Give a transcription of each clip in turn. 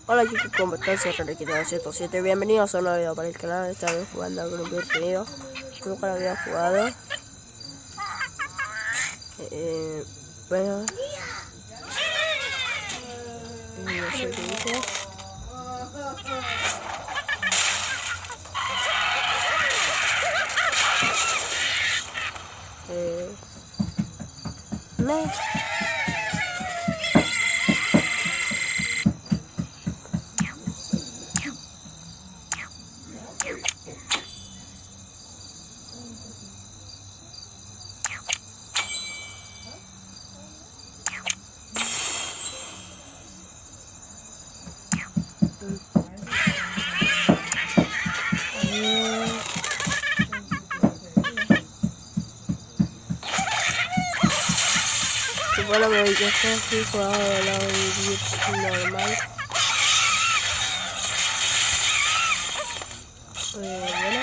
Hola chicos, ¿cómo están? Soy Jejej, bienvenidos a un nuevo video para el canal. Esta vez jugando con un contenido nunca lo había jugado. Bueno, no sé qué dice. No. Bueno, me voy a estar así jugando al lado de YouTube normal. Bueno.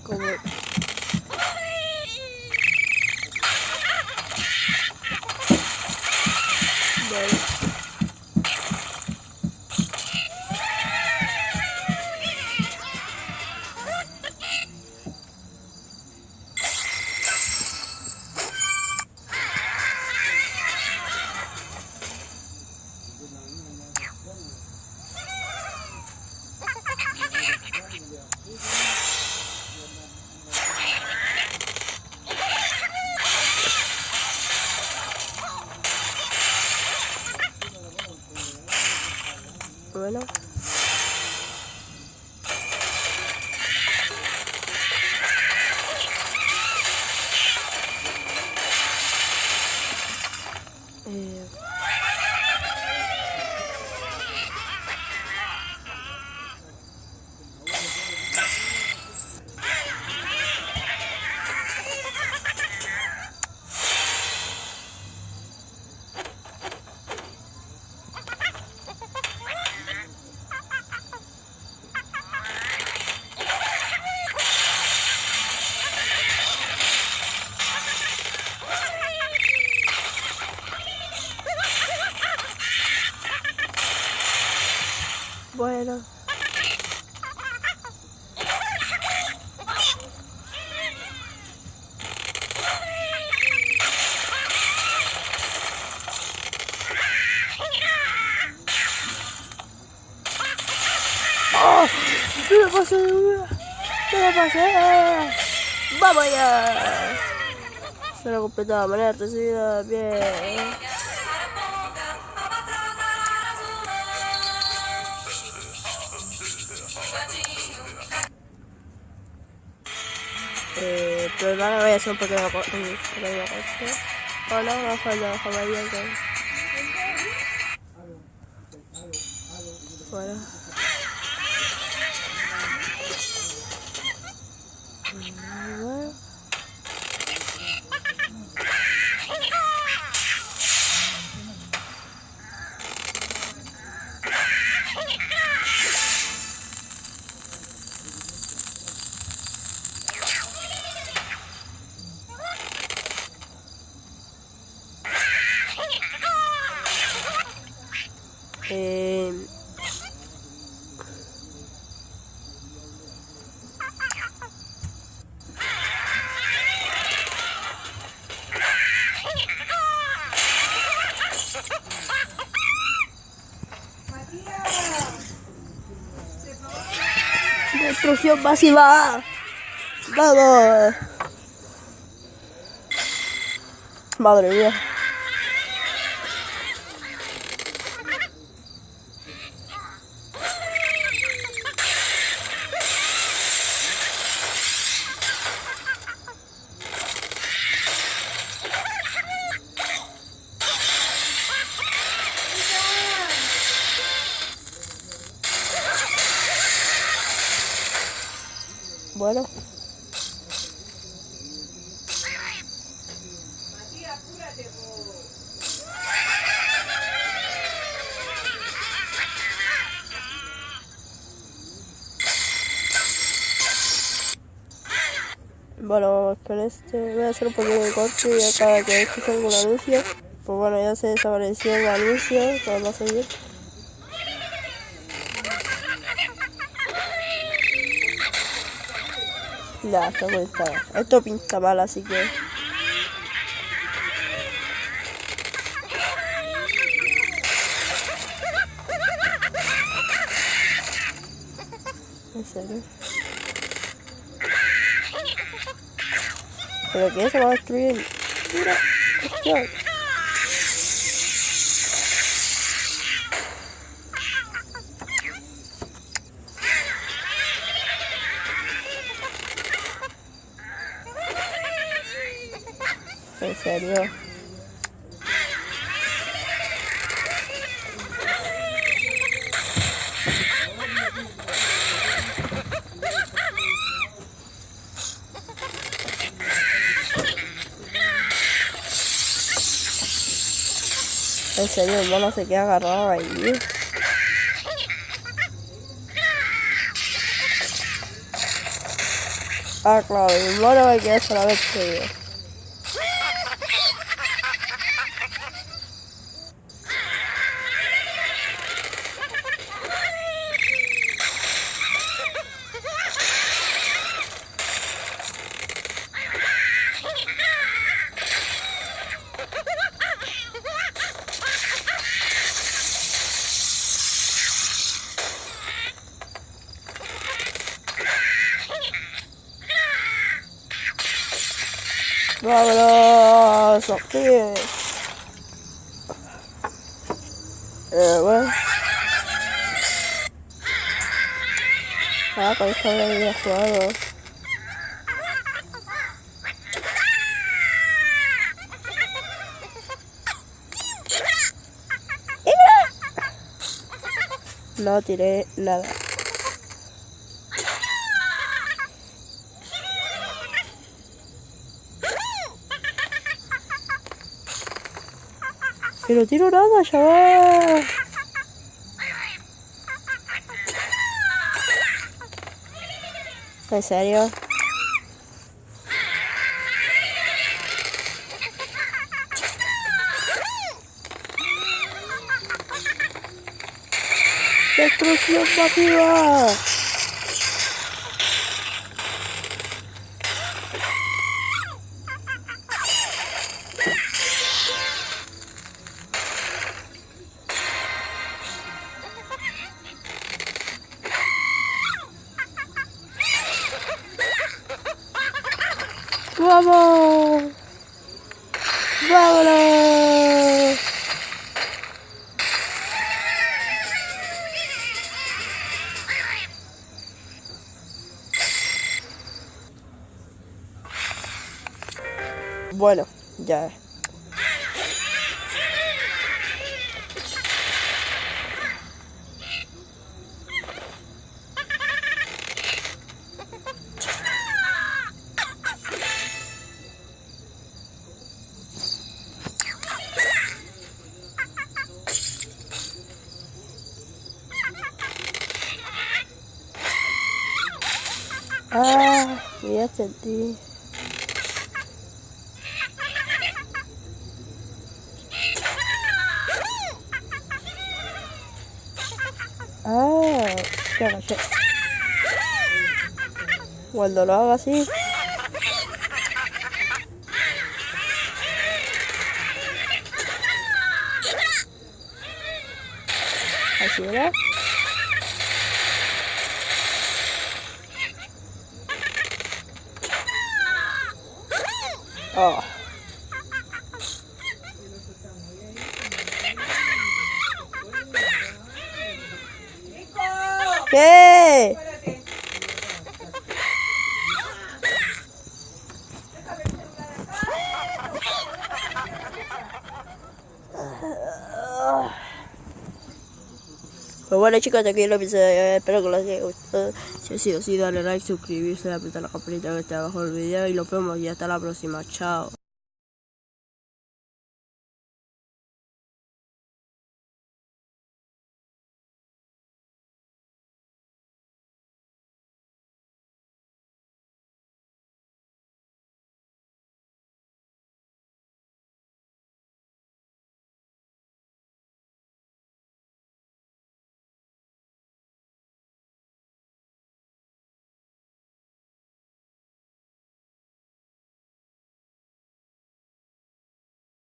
Como bueno. Bueno. ¡Oh! ¡Me la pasé de una! ¡Me la pasé! ¡Vamos ya! Se lo completaba de manera recibida. Bien. Pero no voy a hacer un pequeño corte. Oh no, no falla, falla acá. Bueno. Destrucción masiva. Vamos. Madre mía. Bueno. Bueno, vamos con este. Voy a hacer un poquito de corte y acá que escuché algún anuncio. Pues bueno, ya se desapareció el anuncio. Vamos a seguir. Ya, está conectado. Esto pinta mal, así que... ¿En serio? ¿Pero qué? ¿Se va a destruir? Mira, hostia. ¿En serio? En serio, el mono se queda agarrado ahí. Ah, claro, el mono me queda solamente yo. ¡Vámonos! ¡Sí! Bueno. Ah, con esto no había jugado. No tiré nada. Que no tiro nada, chaval. ¿En serio? ¡Destrucción masiva! ¡Vamos! ¡Vámonos! Bueno, ya. Ah, ya sentí. Ah, ya caché. Cuando lo haga así. Así era. Oh. ¿Qué? Pues bueno chicos, hasta aquí el episodio de hoy. Espero que les haya gustado. Si ha sido así, dale like, suscribirse, apretar la campanita que está abajo del video y nos vemos y hasta la próxima. Chao.